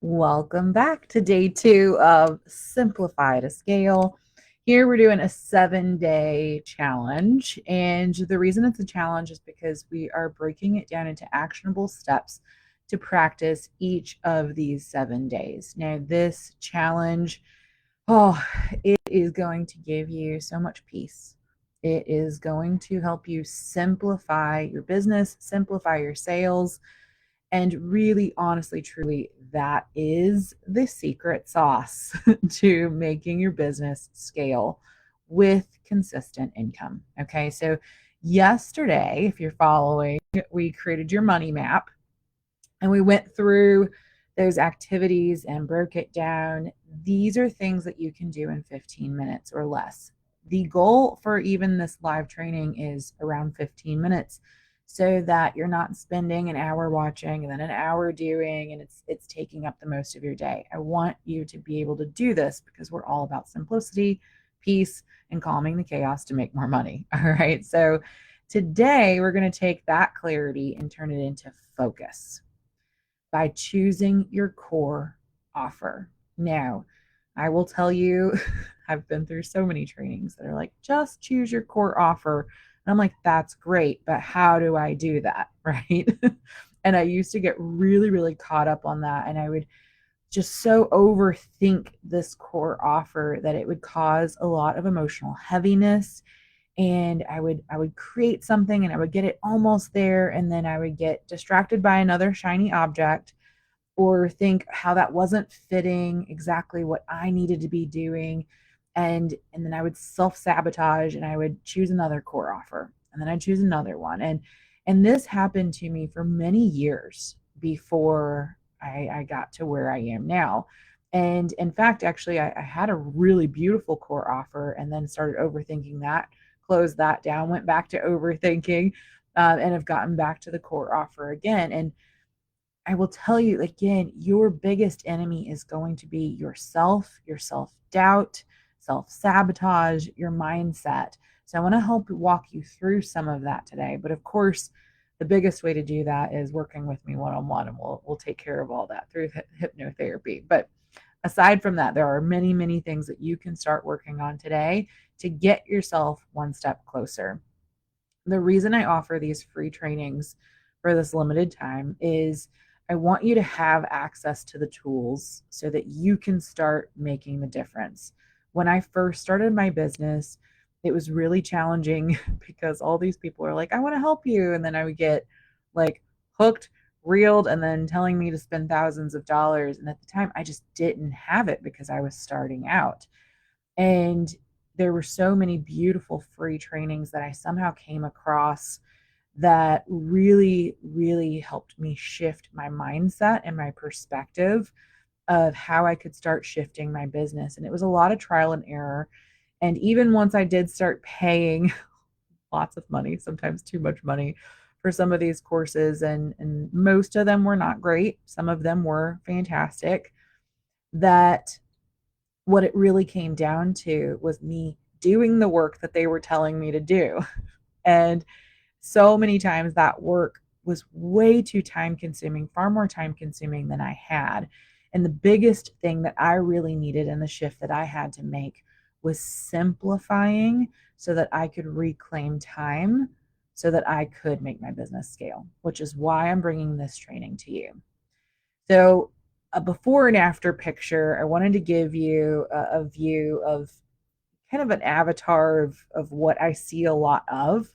Welcome back to day 2 of Simplify to Scale. Here we're doing a 7-day challenge. And the reason it's a challenge is because we are breaking it down into actionable steps to practice each of these 7 days. Now, this challenge, oh, it is going to give you so much peace. It is going to help you simplify your business, simplify your sales, and really, honestly, truly, that is the secret sauce to making your business scale with consistent income. Okay. So, yesterday, if you're following, we created your money map and we went through those activities and broke it down. These are things that you can do in 15 minutes or less. The goal for even this live training is around 15 minutes so that you're not spending an hour watching and then an hour doing and it's taking up the most of your day. I want you to be able to do this because we're all about simplicity, peace, and calming the chaos to make more money. All right? So today we're going to take that clarity and turn it into focus by choosing your core offer. Now, I will tell you, I've been through so many trainings that are like, just choose your core offer. And I'm like, that's great, but how do I do that? Right. And I used to get really, really caught up on that. And I would just so overthink this core offer that it would cause a lot of emotional heaviness. And I would create something and I would get it almost there, and then I would get distracted by another shiny object or think how that wasn't fitting exactly what I needed to be doing. And then I would self-sabotage and I would choose another core offer. And then I'd choose another one. And this happened to me for many years before I got to where I am now. And in fact, actually, I had a really beautiful core offer and then started overthinking that, closed that down, went back to overthinking, and have gotten back to the core offer again. And I will tell you again, your biggest enemy is going to be yourself, your self doubt, self sabotage, your mindset. So I want to help walk you through some of that today. But of course, the biggest way to do that is working with me one on one, and we'll take care of all that through hypnotherapy. But aside from that, there are many, many things that you can start working on today to get yourself one step closer. The reason I offer these free trainings for this limited time is I want you to have access to the tools so that you can start making the difference. When I first started my business, it was really challenging because all these people are like, I want to help you. And then I would get like hooked, reeled, and then telling me to spend thousands of dollars. And at the time, I just didn't have it because I was starting out. And there were so many beautiful free trainings that I somehow came across that really, really helped me shift my mindset and my perspective of how I could start shifting my business. And it was a lot of trial and error. And even once I did start paying lots of money, sometimes too much money, for some of these courses, and most of them were not great, some of them were fantastic, that what it really came down to was me doing the work that they were telling me to do. And so many times that work was way too time consuming, far more time consuming than I had. And the biggest thing that I really needed and the shift that I had to make was simplifying so that I could reclaim time so that I could make my business scale, which is why I'm bringing this training to you. So, a before and after picture, I wanted to give you a view of kind of an avatar of what I see a lot of.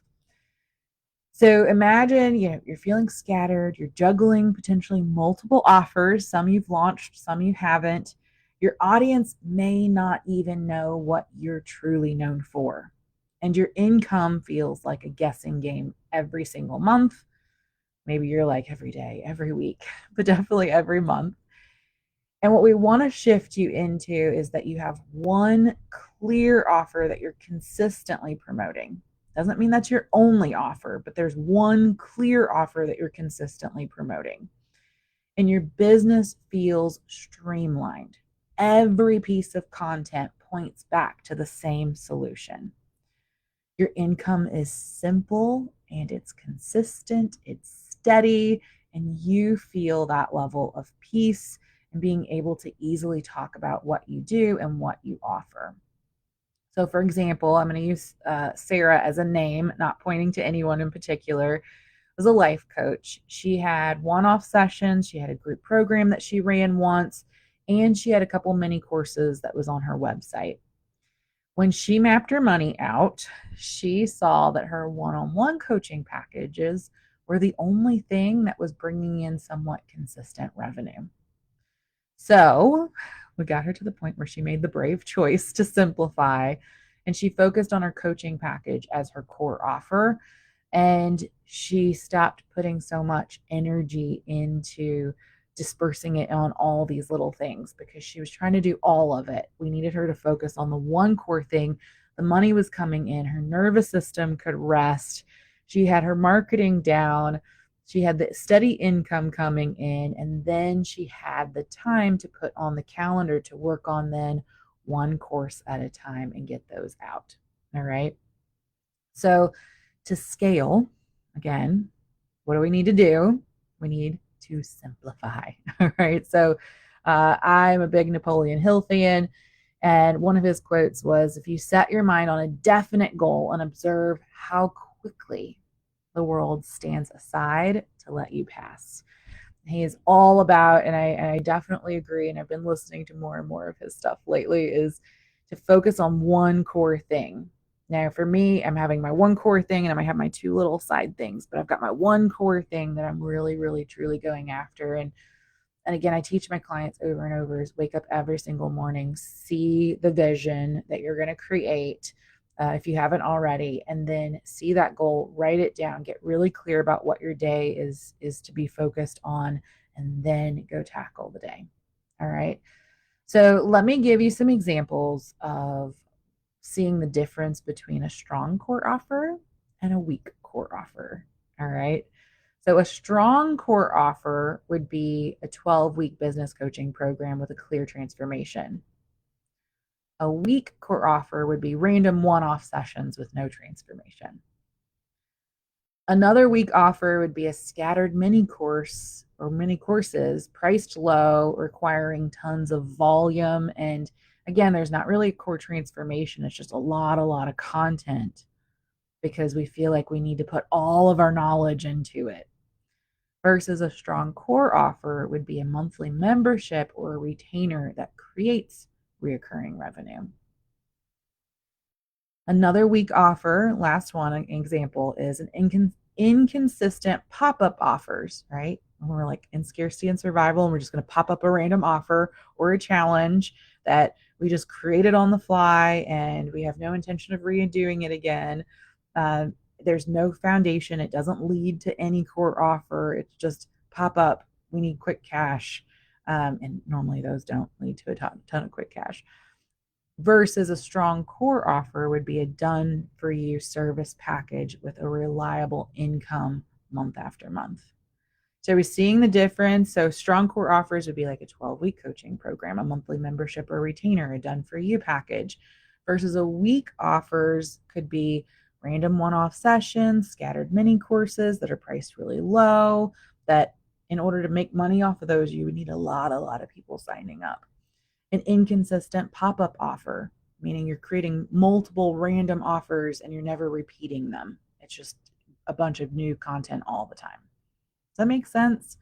So imagine, you're feeling scattered, you're juggling potentially multiple offers, some you've launched, some you haven't. Your audience may not even know what you're truly known for. And your income feels like a guessing game every single month. Maybe you're like every day, every week, but definitely every month. And what we want to shift you into is that you have one clear offer that you're consistently promoting. Doesn't mean that's your only offer, but there's one clear offer that you're consistently promoting. And your business feels streamlined. Every piece of content points back to the same solution. Your income is simple and it's consistent, it's steady, and you feel that level of peace and being able to easily talk about what you do and what you offer. So, for example, I'm going to use Sarah as a name, not pointing to anyone in particular, was a life coach. She had one off sessions, she had a group program that she ran once, and she had a couple mini courses that was on her website. When she mapped her money out, she saw that her one on one coaching packages were the only thing that was bringing in somewhat consistent revenue. So we got her to the point where she made the brave choice to simplify, and she focused on her coaching package as her core offer. And she stopped putting so much energy into dispersing it on all these little things because she was trying to do all of it. We needed her to focus on the one core thing. The money was coming in, her nervous system could rest. She had her marketing down, she had the steady income coming in, and then she had the time to put on the calendar to work on then one course at a time and get those out. All right. So to scale, again, what do we need to do? We need to simplify. All right. So I'm a big Napoleon Hill fan. And one of his quotes was, if you set your mind on a definite goal and observe how quickly the world stands aside to let you pass. He is all about, and I definitely agree, and I've been listening to more and more of his stuff lately, is to focus on one core thing. Now, for me, I'm having my one core thing and I might have my two little side things, but I've got my one core thing that I'm really, really, truly going after. And again, I teach my clients over and over is wake up every single morning, see the vision that you're going to create if you haven't already, and then see that goal, write it down, get really clear about what your day is to be focused on, and then go tackle the day. All right. So let me give you some examples of seeing the difference between a strong core offer and a weak core offer. All right. So, a strong core offer would be a 12-week business coaching program with a clear transformation. A weak core offer would be random one off sessions with no transformation. Another weak offer would be a scattered mini course or mini courses priced low, requiring tons of volume. And again, there's not really a core transformation, it's just a lot of content because we feel like we need to put all of our knowledge into it. Versus a strong core offer would be a monthly membership or a retainer that creates reoccurring revenue. Another weak offer, last one an example, is an inconsistent pop-up offers, right? When we're like in scarcity and survival and we're just going to pop up a random offer or a challenge that we just created on the fly and we have no intention of redoing it again. There's no foundation. It doesn't lead to any core offer. It's just pop up. We need quick cash. And normally those don't lead to a ton of quick cash. Versus a strong core offer would be a done for you service package with a reliable income month after month. So we're seeing the difference. So strong core offers would be like a 12-week coaching program, a monthly membership or retainer, a done for you package, versus a week offers could be random one-off sessions, scattered mini courses that are priced really low, that in order to make money off of those, you would need a lot of people signing up. An inconsistent pop-up offer, meaning you're creating multiple random offers and you're never repeating them. It's just a bunch of new content all the time. Does that make sense?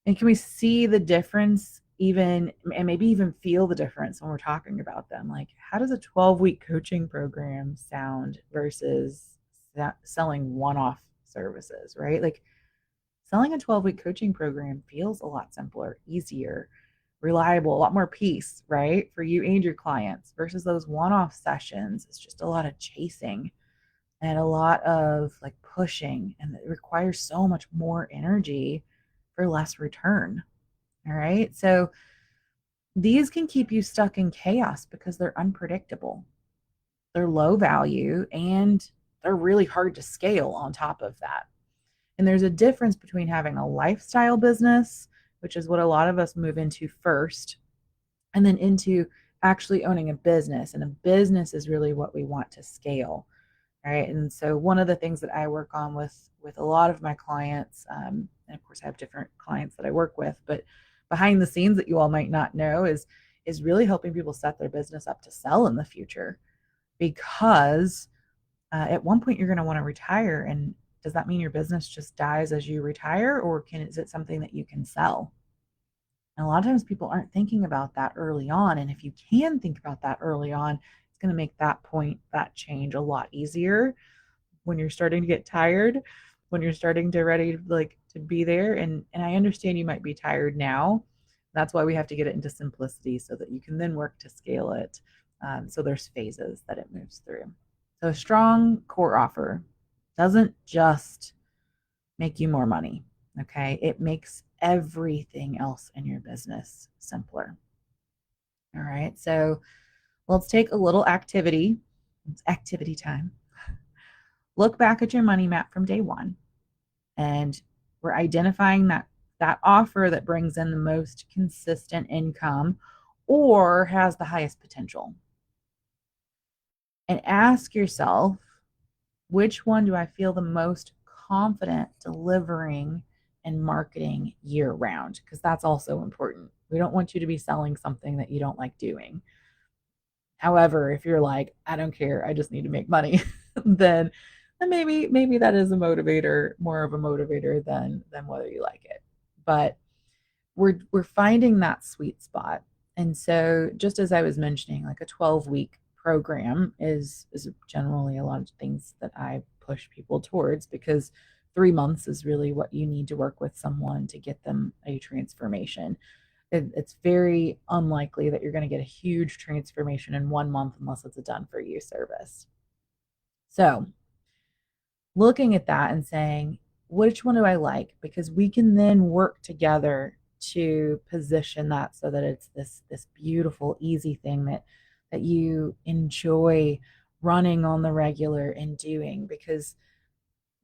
And can we see the difference even, and maybe even feel the difference when we're talking about them? Like, how does a 12-week coaching program sound versus selling one-off services, right? Like, selling a 12-week coaching program feels a lot simpler, easier, reliable, a lot more peace, right? For you and your clients versus those one-off sessions. It's just a lot of chasing and a lot of like pushing, and it requires so much more energy for less return. All right. So these can keep you stuck in chaos because they're unpredictable, they're low value, and they're really hard to scale on top of that. And there's a difference between having a lifestyle business, which is what a lot of us move into first, and then into actually owning a business. And a business is really what we want to scale. Right. And so one of the things that I work on with a lot of my clients, and of course I have different clients that I work with, but behind the scenes that you all might not know is really helping people set their business up to sell in the future, because at one point you're going to want to retire. And does that mean your business just dies as you retire, or is it something that you can sell? And a lot of times people aren't thinking about that early on. And if you can think about that early on, it's going to make that point, that change, a lot easier when you're starting to get tired, when you're starting to ready to be there. And I understand you might be tired now. That's why we have to get it into simplicity so that you can then work to scale it. So there's phases that it moves through. So a strong core offer doesn't just make you more money. Okay. It makes everything else in your business simpler. All right. So let's take a little activity. It's activity time. Look back at your money map from day one, and we're identifying that offer that brings in the most consistent income or has the highest potential. And ask yourself, which one do I feel the most confident delivering and marketing year round? Because that's also important. We don't want you to be selling something that you don't like doing. However, if you're like, I don't care, I just need to make money, then maybe that is a motivator, more of a motivator than whether you like it. But we're finding that sweet spot. And so just as I was mentioning, like a 12-week program is generally a lot of things that I push people towards, because 3 months is really what you need to work with someone to get them a transformation. It's very unlikely that you're going to get a huge transformation in 1 month unless it's a done for you service. So looking at that and saying, which one do I like? Because we can then work together to position that so that it's this beautiful, easy thing that you enjoy running on the regular and doing. Because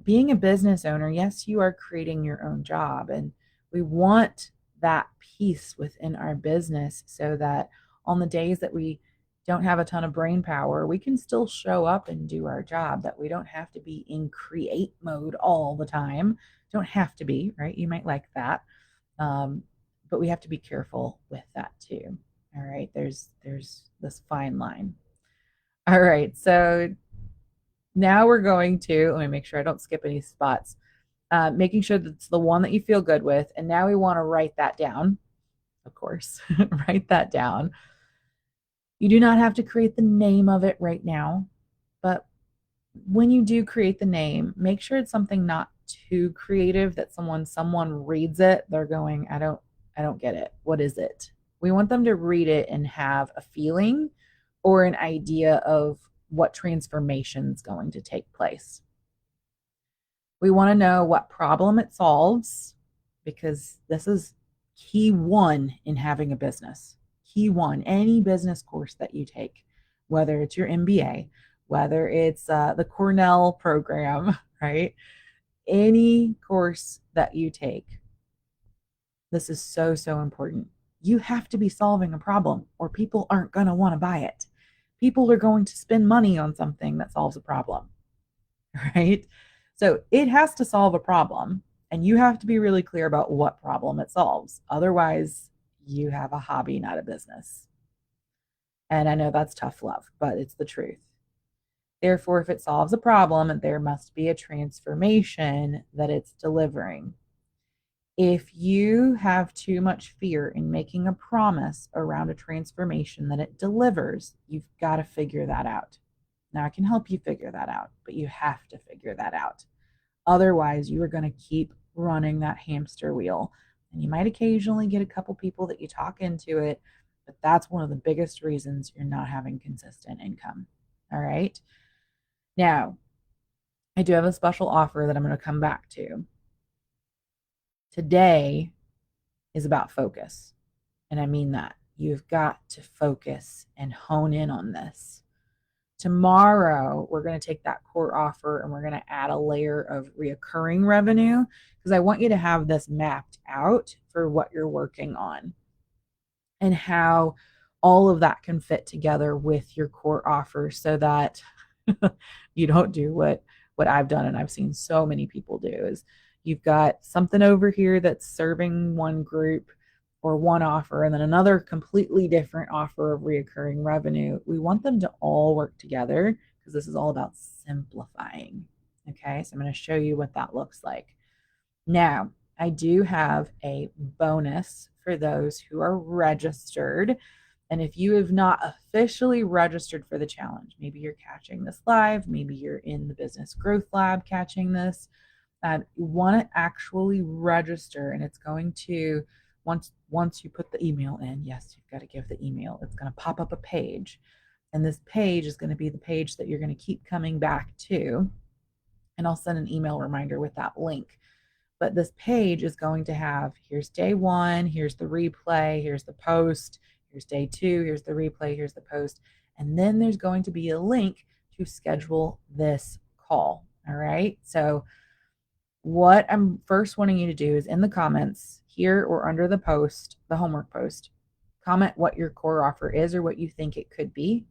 being a business owner, yes, you are creating your own job, and we want that peace within our business so that on the days that we don't have a ton of brain power, we can still show up and do our job, that we don't have to be in create mode all the time. Don't have to be, right? You might like that. But we have to be careful with that too. All right. There's this fine line. All right. So now we're going to, let me make sure I don't skip any spots. Making sure that it's the one that you feel good with. And now we want to write that down, of course. Write that down. You do not have to create the name of it right now, but when you do create the name, make sure it's something not too creative that someone reads it, they're going, I don't get it. What is it? We want them to read it and have a feeling or an idea of what transformation is going to take place. We want to know what problem it solves, because this is key one in having a business. Key one, any business course that you take, whether it's your MBA, whether it's the Cornell program, right? Any course that you take, this is so, so important. You have to be solving a problem, or people aren't going to want to buy it. People are going to spend money on something that solves a problem, right? So it has to solve a problem, and you have to be really clear about what problem it solves. Otherwise, you have a hobby, not a business. And I know that's tough love, but it's the truth. Therefore, if it solves a problem, there must be a transformation that it's delivering. If you have too much fear in making a promise around a transformation that it delivers, you've got to figure that out. Now, I can help you figure that out, but you have to figure that out. Otherwise, you are going to keep running that hamster wheel. And you might occasionally get a couple people that you talk into it, but that's one of the biggest reasons you're not having consistent income. All right. Now, I do have a special offer that I'm going to come back to. Today is about focus. And I mean that. You've got to focus and hone in on this. Tomorrow, we're going to take that core offer and we're going to add a layer of reoccurring revenue, because I want you to have this mapped out for what you're working on and how all of that can fit together with your core offer, so that you don't do what I've done and I've seen so many people do, is you've got something over here that's serving one group, or one offer and then another completely different offer of reoccurring revenue. We want them to all work together because this is all about simplifying. Okay, so I'm going to show you what that looks like. Now, I do have a bonus for those who are registered. And if you have not officially registered for the challenge, maybe you're catching this live, maybe you're in the Business Growth Lab catching this, you want to actually register, and it's going to once you put the email in, yes, you've got to give the email, it's going to pop up a page, and this page is going to be the page that you're going to keep coming back to, and I'll send an email reminder with that link. But this page is going to have, here's day one, here's the replay, here's the post, here's day two, here's the replay, here's the post, and then there's going to be a link to schedule this call. All right, so what I'm first wanting you to do is in the comments here or under the post, the homework post, comment what your core offer is or what you think it could be.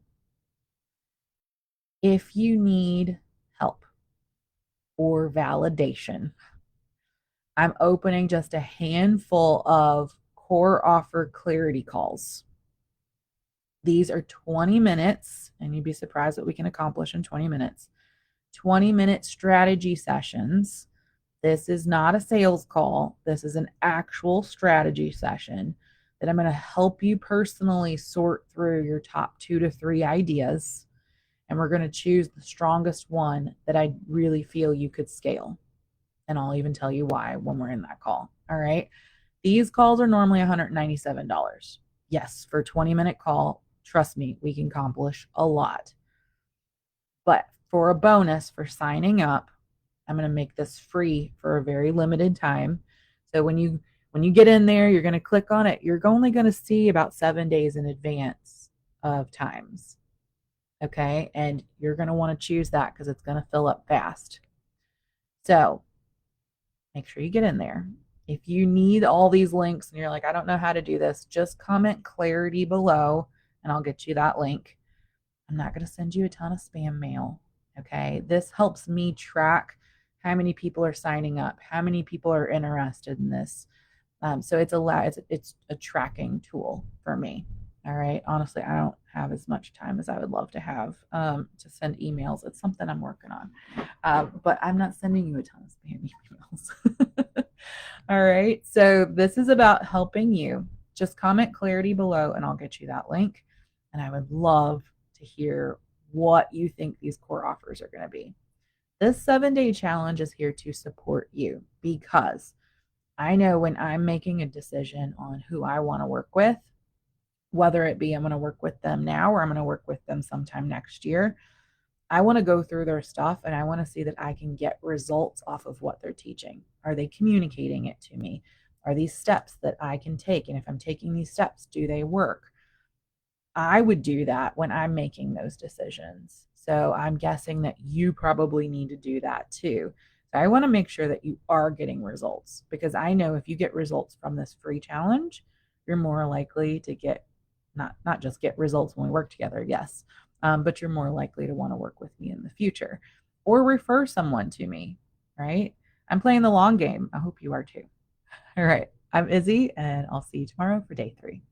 If you need help or validation, I'm opening just a handful of core offer clarity calls. These are 20 minutes, and you'd be surprised what we can accomplish in 20 minutes. 20-minute strategy sessions. This is not a sales call. This is an actual strategy session that I'm going to help you personally sort through your top 2 to 3 ideas. And we're going to choose the strongest one that I really feel you could scale. And I'll even tell you why when we're in that call. All right. These calls are normally $197. Yes, for a 20-minute call, trust me, we can accomplish a lot. But for a bonus for signing up, I'm going to make this free for a very limited time. So when you get in there, you're going to click on it. You're only going to see about 7 days in advance of times. Okay. And you're going to want to choose that because it's going to fill up fast. So make sure you get in there. If you need all these links and you're like, I don't know how to do this, just comment clarity below and I'll get you that link. I'm not going to send you a ton of spam mail. Okay. This helps me track how many people are signing up, how many people are interested in this. So it's a tracking tool for me. All right. Honestly, I don't have as much time as I would love to have to send emails. It's something I'm working on. But I'm not sending you a ton of spam emails. All right. So this is about helping you. Just comment clarity below and I'll get you that link. And I would love to hear what you think these core offers are going to be. This 7-day challenge is here to support you because I know when I'm making a decision on who I want to work with, whether it be I'm going to work with them now or I'm going to work with them sometime next year, I want to go through their stuff and I want to see that I can get results off of what they're teaching. Are they communicating it to me? Are these steps that I can take? And if I'm taking these steps, do they work? I would do that when I'm making those decisions. So I'm guessing that you probably need to do that too. So I want to make sure that you are getting results because I know if you get results from this free challenge, you're more likely to get not just get results when we work together, yes, but you're more likely to want to work with me in the future or refer someone to me, right? I'm playing the long game. I hope you are too. All right. I'm Izzy, and I'll see you tomorrow for day 3.